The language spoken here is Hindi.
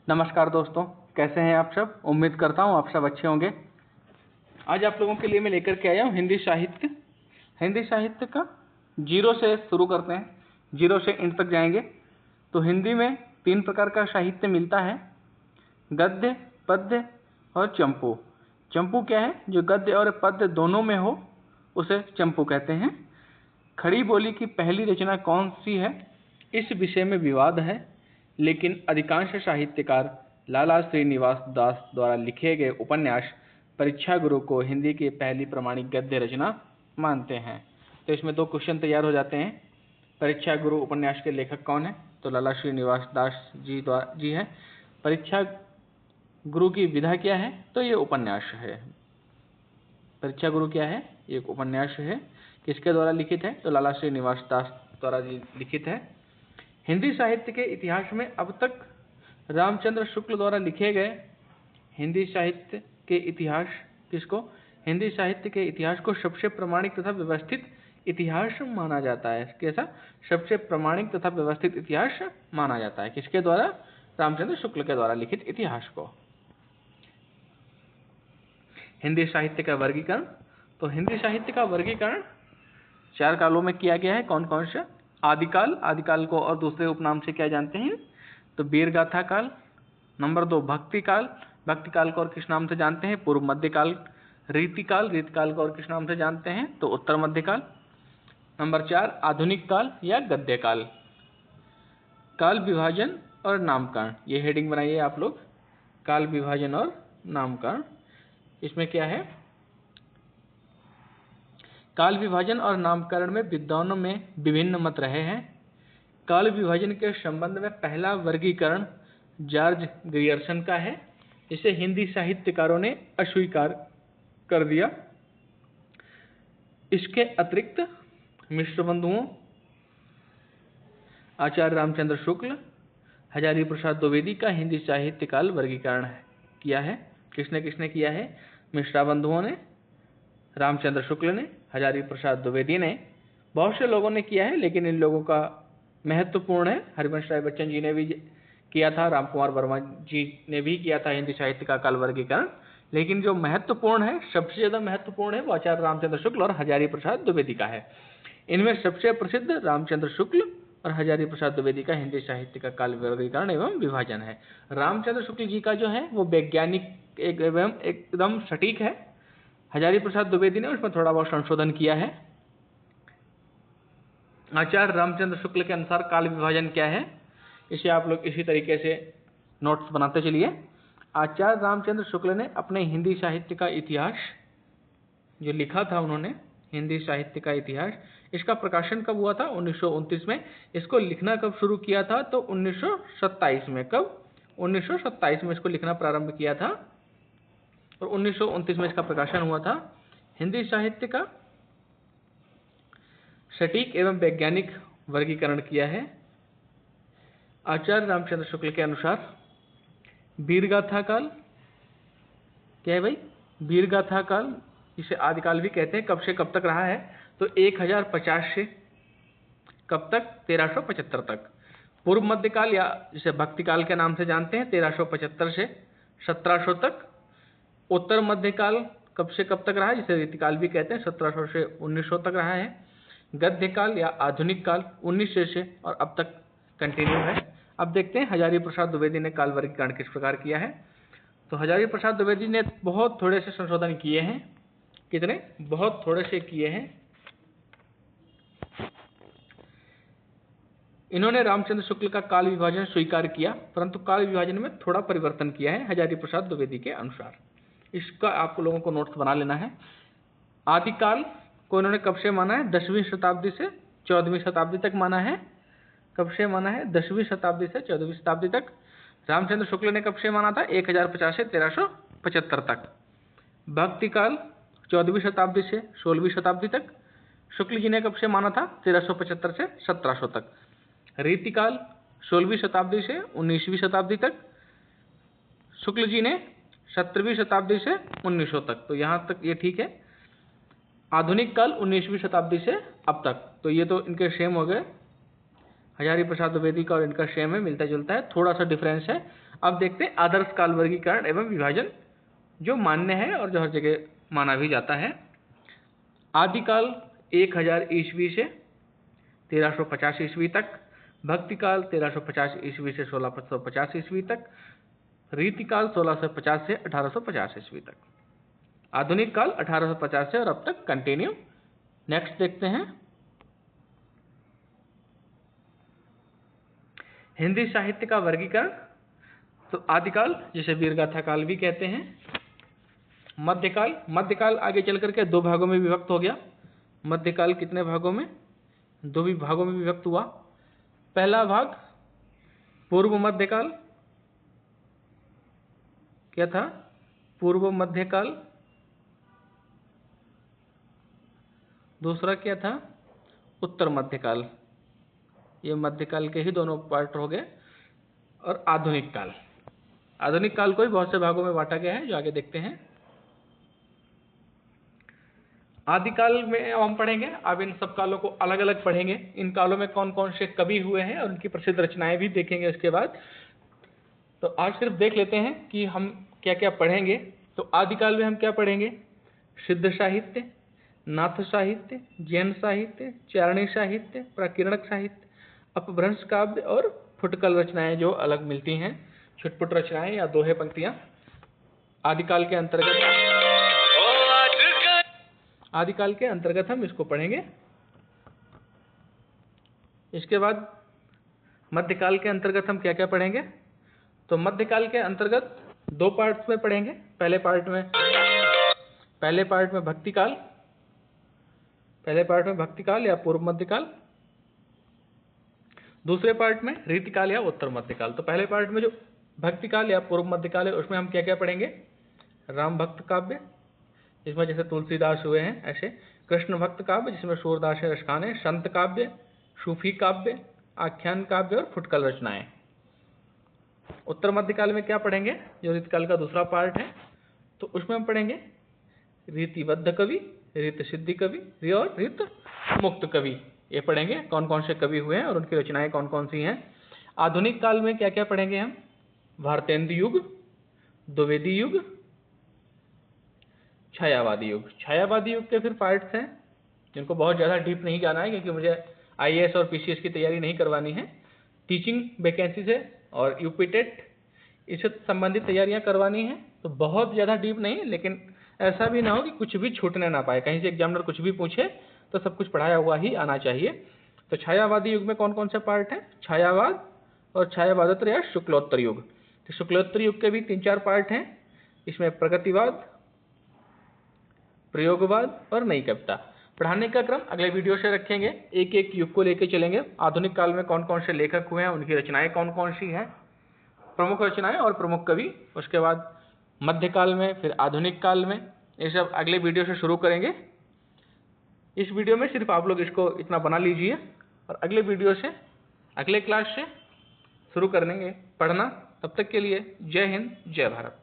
नमस्कार दोस्तों, कैसे हैं आप सब। उम्मीद करता हूं आप सब अच्छे होंगे। आज आप लोगों के लिए मैं लेकर के आया हूं हिंदी साहित्य। हिंदी साहित्य का जीरो से शुरू करते हैं, जीरो से इंड तक जाएंगे। तो हिंदी में 3 प्रकार का साहित्य मिलता है, गद्य, पद्य और चंपू। चंपू क्या है? जो गद्य और पद्य दोनों में हो उसे चंपू कहते हैं। खड़ी बोली की पहली रचना कौन सी है, इस विषय में विवाद है, लेकिन अधिकांश साहित्यकार लाला श्रीनिवास दास द्वारा लिखे गए उपन्यास परीक्षा गुरु को हिंदी की पहली प्रमाणिक गद्य रचना मानते हैं। तो इसमें 2 क्वेश्चन तैयार हो जाते हैं। परीक्षा गुरु उपन्यास के लेखक कौन है? तो लाला श्रीनिवास दास जी है। परीक्षा गुरु की विधा क्या है? तो ये उपन्यास है। परीक्षा गुरु क्या है? ये एक उपन्यास है। किसके द्वारा लिखित है? तो लाला श्रीनिवास दास द्वारा लिखित है। हिंदी साहित्य के इतिहास में अब तक रामचंद्र शुक्ल द्वारा लिखे गए हिंदी साहित्य के इतिहास हिंदी साहित्य के इतिहास को सबसे प्रमाणिक तथा व्यवस्थित इतिहास माना जाता है। कैसा? सबसे प्रमाणिक तथा व्यवस्थित इतिहास माना जाता है। किसके द्वारा? रामचंद्र शुक्ल के द्वारा लिखित इतिहास को। हिंदी साहित्य का वर्गीकरण। तो हिंदी साहित्य का वर्गीकरण 4 कालों में किया गया है। कौन कौन से? आदिकाल, आदिकाल को और दूसरे उपनाम से क्या जानते हैं? तो वीरगाथा काल। नंबर 2 भक्तिकाल, भक्तिकाल को और किस नाम से जानते हैं? पूर्व मध्यकाल। रीतिकाल, रीतिकाल को और किस नाम से जानते हैं? तो उत्तर मध्यकाल। नंबर 4 आधुनिक काल या गद्यकाल। काल विभाजन और नामकरण, ये हेडिंग बनाइए आप लोग, काल विभाजन और नामकरण। इसमें क्या है? काल विभाजन और नामकरण में विद्वानों में विभिन्न मत रहे हैं। काल विभाजन के संबंध में पहला वर्गीकरण जॉर्ज ग्रियर्सन का है, जिसे हिंदी साहित्यकारों ने अस्वीकार कर दिया। इसके अतिरिक्त मिश्र बंधुओं, आचार्य रामचंद्र शुक्ल, हजारी प्रसाद द्विवेदी का हिंदी साहित्य काल वर्गीकरण किया है। किसने किसने किया है? मिश्रा बंधुओं ने, रामचंद्र शुक्ल ने, हजारी प्रसाद द्विवेदी ने। बहुत से लोगों ने किया है, लेकिन इन लोगों का महत्वपूर्ण है। हरिवंश राय बच्चन जी ने भी किया था, रामकुमार वर्मा जी ने भी किया था हिंदी साहित्य का काल वर्गीकरण। लेकिन जो महत्वपूर्ण है, सबसे ज्यादा महत्वपूर्ण है, वो आचार्य रामचंद्र शुक्ल और हजारी प्रसाद द्विवेदी का है। इनमें सबसे प्रसिद्ध रामचंद्र शुक्ल और हजारी प्रसाद द्विवेदी का हिंदी साहित्य का काल वर्गीकरण एवं विभाजन है। रामचंद्र शुक्ल जी का जो है वो वैज्ञानिक एवं एकदम सटीक है। हजारी प्रसाद द्विवेदी ने उसमें थोड़ा बहुत संशोधन किया है। आचार्य रामचंद्र शुक्ल के अनुसार काल विभाजन क्या है, इसे आप लोग इसी तरीके से नोट्स बनाते चलिए। आचार्य रामचंद्र शुक्ल ने अपने हिंदी साहित्य का इतिहास जो लिखा था, उन्होंने हिंदी साहित्य का इतिहास, इसका प्रकाशन कब हुआ था? 1929 में। इसको लिखना कब शुरू किया था? तो 1927 में। कब? 1927 में इसको लिखना प्रारंभ किया था और 1929 में इसका प्रकाशन हुआ था। हिंदी साहित्य का सटीक एवं वैज्ञानिक वर्गीकरण किया है आचार्य रामचंद्र शुक्ल के अनुसार। वीरगाथा काल क्या है भाई? वीरगाथा काल, इसे आदिकाल भी कहते हैं, कब से कब तक रहा है? तो 1050 से कब तक? 1375 तक। पूर्व मध्यकाल या जिसे भक्तिकाल के नाम से जानते हैं, 1375 से 1700 तक। उत्तर मध्यकाल कब से कब तक रहा है, जिसे रीतिकाल भी कहते हैं, 1700 से 1900 तक रहा है। गद्यकाल या आधुनिक काल 1900 से और अब तक कंटिन्यू है। अब देखते हैं हजारी प्रसाद द्विवेदी ने काल वर्गीकरण किस प्रकार किया है। तो हजारी प्रसाद द्विवेदी ने बहुत थोड़े से संशोधन किए हैं। कितने? बहुत थोड़े से किए हैं। इन्होंने रामचंद्र शुक्ल का काल विभाजन स्वीकार किया, परंतु काल विभाजन में थोड़ा परिवर्तन किया है हजारी प्रसाद द्विवेदी के अनुसार। इसका आप लोगों को नोट्स बना लेना है। आदिकाल को इन्होंने कब से माना है? 10वीं शताब्दी से 14वीं शताब्दी तक माना है। कब से माना है? 10वीं शताब्दी से 14वीं शताब्दी तक। रामचंद्र शुक्ल ने कब से माना था? 1050 से 1375 तक। भक्तिकाल 14वीं शताब्दी से 16वीं शताब्दी तक। शुक्ल जी ने कब से माना था? 1375 से 1700 तक। रीतिकाल 16वीं शताब्दी से 19वीं शताब्दी तक। शुक्ल जी ने 17वीं शताब्दी से 1900 तक। तो यहाँ तक ये ठीक है। आधुनिक काल 19वीं शताब्दी से अब तक। तो ये तो इनके सेम हो गए, हजारी प्रसाद द्विवेदी का और इनका सेम है, मिलता जुलता है, थोड़ा सा डिफरेंस है। अब देखते हैं आदर्श काल वर्गीकरण एवं विभाजन, जो मान्य है और जो हर जगह माना भी जाता है। आदिकाल 1000 ईस्वी से 1350 ईस्वी तक, भक्तिकाल 1350 ईस्वी से 1650 ईस्वी तक, रीतिकाल 1650 से 1850 ईस्वी तक, आधुनिक काल 1850 से और अब तक कंटिन्यू। नेक्स्ट देखते हैं हिंदी साहित्य का वर्गीकरण। तो आदिकाल, जिसे वीरगाथा काल भी कहते हैं। मध्यकाल, मध्यकाल आगे चल करके 2 भागों में विभक्त हो गया। मध्यकाल कितने भागों में? 2 भागों में विभक्त हुआ। पहला भाग पूर्व मध्यकाल, क्या था? पूर्व मध्यकाल। दूसरा क्या था? उत्तर मध्यकाल। ये मध्यकाल के ही दोनों पार्ट हो गए। और आधुनिक काल, आधुनिक काल को भी बहुत से भागों में बांटा गया है, जो आगे देखते हैं। आदिकाल में अब हम पढ़ेंगे, अब इन सब कालों को अलग अलग पढ़ेंगे। इन कालों में कौन कौन से कवि हुए हैं और उनकी प्रसिद्ध रचनाएं भी देखेंगे उसके बाद। तो आज सिर्फ देख लेते हैं कि हम क्या क्या पढ़ेंगे। तो आदिकाल में हम क्या पढ़ेंगे? सिद्ध साहित्य, नाथ साहित्य, जैन साहित्य, चारणी साहित्य, प्राकीर्णक साहित्य, अपभ्रंश काव्य और फुटकल रचनाएं जो अलग मिलती हैं, छुटपुट रचनाएं या दोहे पंक्तियां। आदिकाल के अंतर्गत हम इसको पढ़ेंगे। इसके बाद मध्यकाल के अंतर्गत हम क्या क्या पढ़ेंगे? तो मध्यकाल के अंतर्गत 2 पार्ट्स में पढ़ेंगे। पहले पार्ट में भक्तिकाल या पूर्व मध्यकाल, दूसरे पार्ट में रीतिकाल या उत्तर मध्यकाल। तो पहले पार्ट में जो भक्तिकाल या पूर्व मध्यकाल है, उसमें हम क्या क्या पढ़ेंगे? राम भक्त काव्य, इसमें जैसे तुलसीदास हुए हैं ऐसे, कृष्ण भक्त काव्य जिसमें सूरदास है, रसखान है, संत काव्य, सूफी काव्य, आख्यान काव्य और फुटकल रचनाएं। उत्तर मध्यकाल में क्या पढ़ेंगे? जो रीतिकाल का दूसरा पार्ट है, तो उसमें हम पढ़ेंगे रीतिबद्ध कवि, रीत सिद्धि कवि और रीत मुक्त कवि। ये पढ़ेंगे कौन कौन से कवि हुए हैं और उनकी रचनाएं कौन कौन सी हैं। आधुनिक काल में क्या क्या पढ़ेंगे हम? भारतेंदु युग, द्विवेदी युग, छायावादी युग। छायावादी युग के फिर पार्ट्स हैं जिनको बहुत ज़्यादा डीप नहीं जाना है, क्योंकि मुझे IAS और PCS की तैयारी नहीं करवानी है। टीचिंग वैकेंसी से और यूपी टेट इससे संबंधित तैयारियां करवानी है, तो बहुत ज़्यादा डीप नहीं, लेकिन ऐसा भी ना हो कि कुछ भी छूटने ना पाए, कहीं से एग्जामिनर कुछ भी पूछे तो सब कुछ पढ़ाया हुआ ही आना चाहिए। तो छायावादी युग में कौन कौन से पार्ट हैं? छायावाद और छायावादोत्तर या शुक्लोत्तर युग। तो शुक्लोत्तर युग के भी 3-4 पार्ट हैं। इसमें प्रगतिवाद, प्रयोगवाद और नई कविता। पढ़ाने का क्रम अगले वीडियो से रखेंगे, एक एक युग को लेकर चलेंगे। आधुनिक काल में कौन कौन से लेखक हुए हैं, उनकी रचनाएं कौन कौन सी हैं, प्रमुख रचनाएं और प्रमुख कवि। उसके बाद मध्यकाल में, फिर आधुनिक काल में, ये सब अगले वीडियो से शुरू करेंगे। इस वीडियो में सिर्फ आप लोग इसको इतना बना लीजिए और अगले वीडियो से, अगले क्लास से शुरू करेंगे पढ़ना। तब तक के लिए जय हिंद, जय भारत।